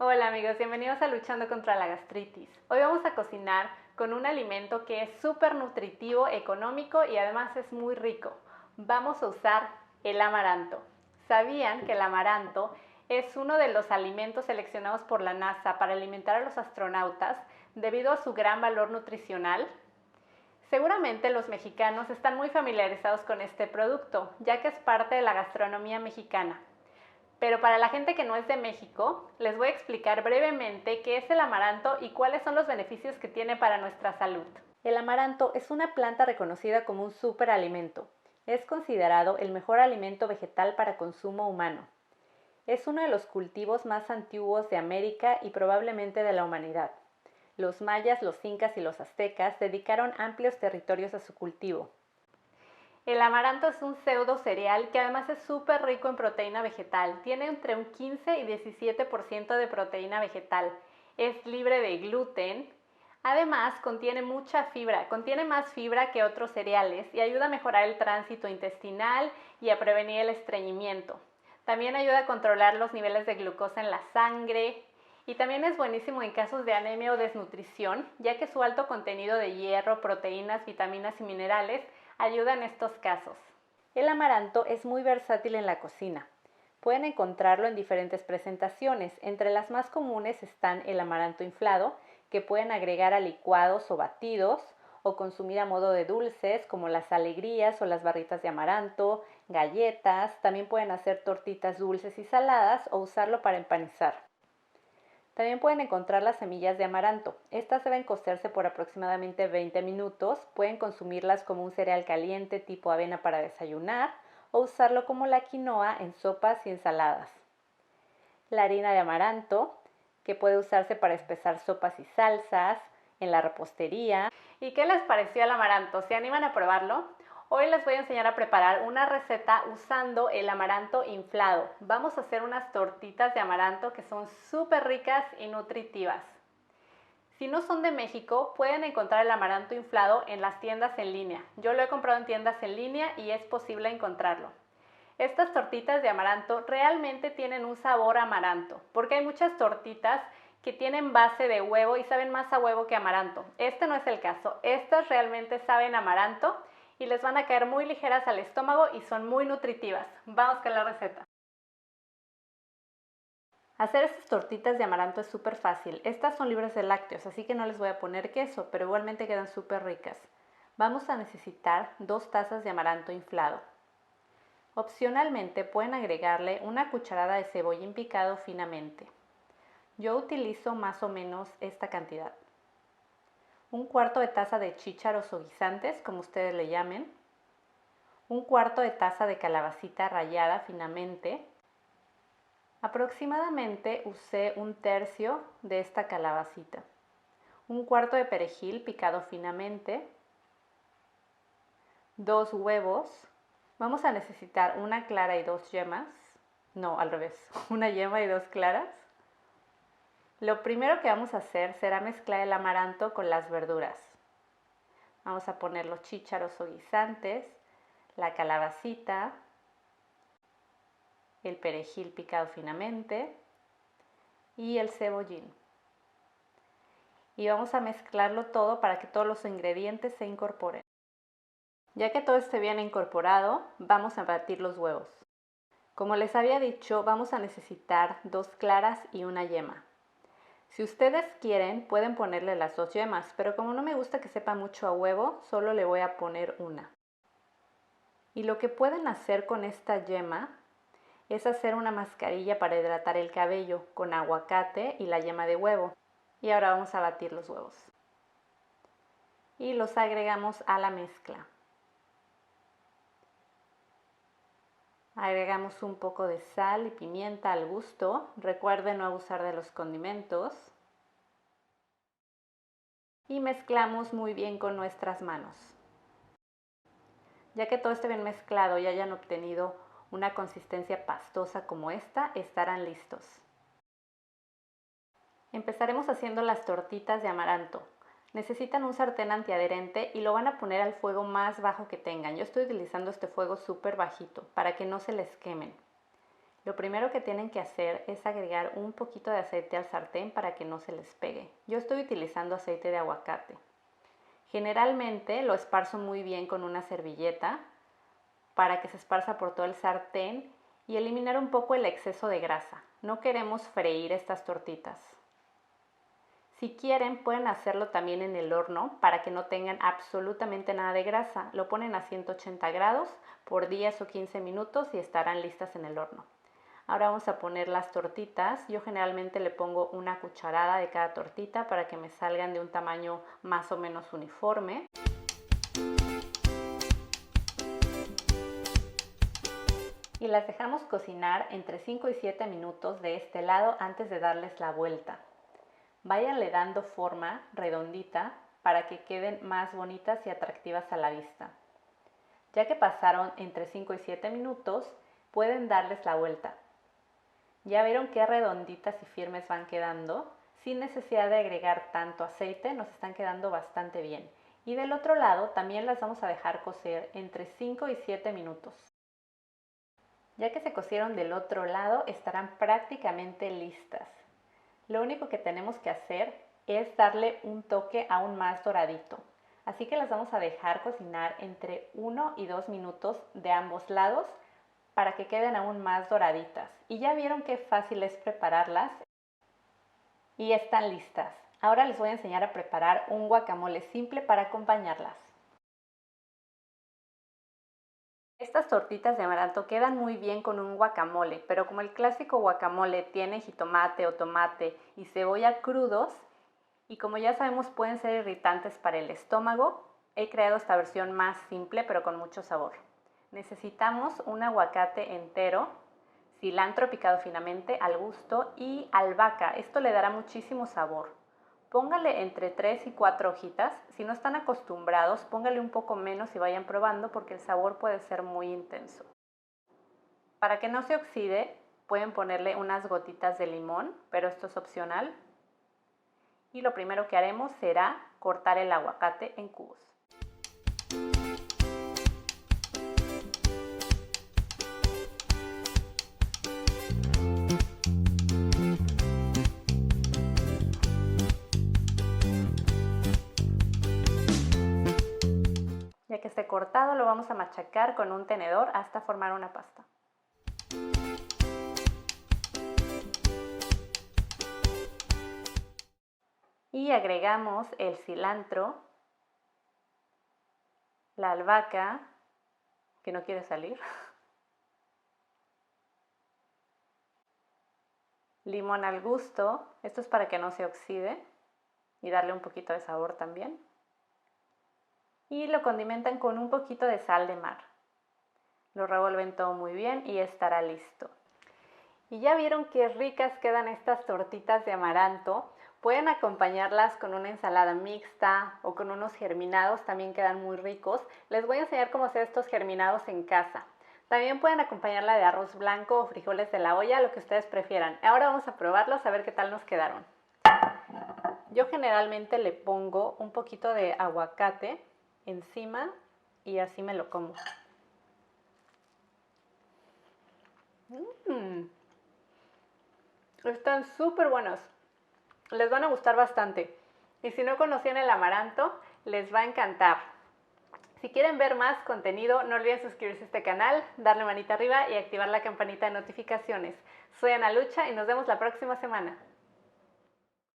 Hola amigos, bienvenidos a Luchando contra la Gastritis. Hoy vamos a cocinar con un alimento que es súper nutritivo, económico y además es muy rico. Vamos a usar el amaranto. ¿Sabían que el amaranto es uno de los alimentos seleccionados por la NASA para alimentar a los astronautas debido a su gran valor nutricional? Seguramente los mexicanos están muy familiarizados con este producto, ya que es parte de la gastronomía mexicana. Pero para la gente que no es de México, les voy a explicar brevemente qué es el amaranto y cuáles son los beneficios que tiene para nuestra salud. El amaranto es una planta reconocida como un superalimento. Es considerado el mejor alimento vegetal para consumo humano. Es uno de los cultivos más antiguos de América y probablemente de la humanidad. Los mayas, los incas y los aztecas dedicaron amplios territorios a su cultivo. El amaranto es un pseudo cereal que además es súper rico en proteína vegetal. Tiene entre un 15 y 17% de proteína vegetal. Es libre de gluten. Además, contiene mucha fibra. Contiene más fibra que otros cereales y ayuda a mejorar el tránsito intestinal y a prevenir el estreñimiento. También ayuda a controlar los niveles de glucosa en la sangre. Y también es buenísimo en casos de anemia o desnutrición, ya que su alto contenido de hierro, proteínas, vitaminas y minerales ayuda en estos casos. El amaranto es muy versátil en la cocina. Pueden encontrarlo en diferentes presentaciones. Entre las más comunes están el amaranto inflado, que pueden agregar a licuados o batidos, o consumir a modo de dulces, como las alegrías o las barritas de amaranto, galletas. También pueden hacer tortitas dulces y saladas o usarlo para empanizar. También pueden encontrar las semillas de amaranto. Estas deben cocerse por aproximadamente 20 minutos. Pueden consumirlas como un cereal caliente tipo avena para desayunar o usarlo como la quinoa en sopas y ensaladas. La harina de amaranto, que puede usarse para espesar sopas y salsas, en la repostería. ¿Y qué les pareció el amaranto? ¿Se animan a probarlo? Hoy les voy a enseñar a preparar una receta usando el amaranto inflado. Vamos a hacer unas tortitas de amaranto que son súper ricas y nutritivas. Si no son de México, pueden encontrar el amaranto inflado en las tiendas en línea. Yo lo he comprado en tiendas en línea y es posible encontrarlo. Estas tortitas de amaranto realmente tienen un sabor a amaranto, porque hay muchas tortitas que tienen base de huevo y saben más a huevo que amaranto. Este no es el caso. Estas realmente saben a amaranto y les van a caer muy ligeras al estómago y son muy nutritivas. Vamos con la receta. Hacer estas tortitas de amaranto es súper fácil. Estas son libres de lácteos, así que no les voy a poner queso, pero igualmente quedan súper ricas. Vamos a necesitar 2 tazas de amaranto inflado. Opcionalmente pueden agregarle una cucharada de cebollín picado finamente. Yo utilizo más o menos esta cantidad. 1/4 de taza de chícharos o guisantes, como ustedes le llamen. 1/4 de taza de calabacita rallada finamente. Aproximadamente usé 1/3 de esta calabacita. 1/4 de perejil picado finamente. 2 huevos. Vamos a necesitar una clara y 2 yemas. No, al revés. Una yema y 2 claras. Lo primero que vamos a hacer será mezclar el amaranto con las verduras. Vamos a poner los chícharos o guisantes, la calabacita, el perejil picado finamente y el cebollín. Y vamos a mezclarlo todo para que todos los ingredientes se incorporen. Ya que todo esté bien incorporado, vamos a batir los huevos. Como les había dicho, vamos a necesitar 2 claras y una yema. Si ustedes quieren, pueden ponerle las 2 yemas, pero como no me gusta que sepa mucho a huevo, solo le voy a poner una. Y lo que pueden hacer con esta yema es hacer una mascarilla para hidratar el cabello con aguacate y la yema de huevo. Y ahora vamos a batir los huevos. Y los agregamos a la mezcla. Agregamos un poco de sal y pimienta al gusto. Recuerden no abusar de los condimentos. Y mezclamos muy bien con nuestras manos. Ya que todo esté bien mezclado y hayan obtenido una consistencia pastosa como esta, estarán listos. Empezaremos haciendo las tortitas de amaranto. Necesitan un sartén antiadherente y lo van a poner al fuego más bajo que tengan. Yo estoy utilizando este fuego súper bajito para que no se les quemen. Lo primero que tienen que hacer es agregar un poquito de aceite al sartén para que no se les pegue. Yo estoy utilizando aceite de aguacate. Generalmente lo esparzo muy bien con una servilleta para que se esparza por todo el sartén y eliminar un poco el exceso de grasa. No queremos freír estas tortitas. Si quieren, pueden hacerlo también en el horno para que no tengan absolutamente nada de grasa. Lo ponen a 180 grados por 10 o 15 minutos y estarán listas en el horno. Ahora vamos a poner las tortitas. Yo generalmente le pongo una cucharada de cada tortita para que me salgan de un tamaño más o menos uniforme. Y las dejamos cocinar entre 5 y 7 minutos de este lado antes de darles la vuelta. Váyanle dando forma redondita para que queden más bonitas y atractivas a la vista. Ya que pasaron entre 5 y 7 minutos, pueden darles la vuelta. Ya vieron qué redonditas y firmes van quedando. Sin necesidad de agregar tanto aceite, nos están quedando bastante bien. Y del otro lado también las vamos a dejar cocer entre 5 y 7 minutos. Ya que se cocieron del otro lado, estarán prácticamente listas. Lo único que tenemos que hacer es darle un toque aún más doradito. Así que las vamos a dejar cocinar entre 1 y 2 minutos de ambos lados para que queden aún más doraditas. Y ya vieron qué fácil es prepararlas y están listas. Ahora les voy a enseñar a preparar un guacamole simple para acompañarlas. Estas tortitas de amaranto quedan muy bien con un guacamole, pero como el clásico guacamole tiene jitomate o tomate y cebolla crudos, y como ya sabemos pueden ser irritantes para el estómago, he creado esta versión más simple pero con mucho sabor. Necesitamos un aguacate entero, cilantro picado finamente al gusto y albahaca. Esto le dará muchísimo sabor. Póngale entre 3 y 4 hojitas. Si no están acostumbrados, póngale un poco menos y vayan probando porque el sabor puede ser muy intenso. Para que no se oxide, pueden ponerle unas gotitas de limón, pero esto es opcional. Y lo primero que haremos será cortar el aguacate en cubos. Ya que esté cortado, lo vamos a machacar con un tenedor hasta formar una pasta. Y agregamos el cilantro, la albahaca, que no quiere salir, limón al gusto, esto es para que no se oxide y darle un poquito de sabor también. Y lo condimentan con un poquito de sal de mar. Lo revuelven todo muy bien y estará listo. Y ya vieron qué ricas quedan estas tortitas de amaranto. Pueden acompañarlas con una ensalada mixta o con unos germinados, también quedan muy ricos. Les voy a enseñar cómo hacer estos germinados en casa. También pueden acompañarla de arroz blanco o frijoles de la olla, lo que ustedes prefieran. Ahora vamos a probarlos a ver qué tal nos quedaron. Yo generalmente le pongo un poquito de aguacate encima y así me lo como. Están súper buenos. Les van a gustar bastante. Y si no conocían el amaranto, les va a encantar. Si quieren ver más contenido, no olviden suscribirse a este canal, darle manita arriba y activar la campanita de notificaciones. Soy Ana Lucha y nos vemos la próxima semana.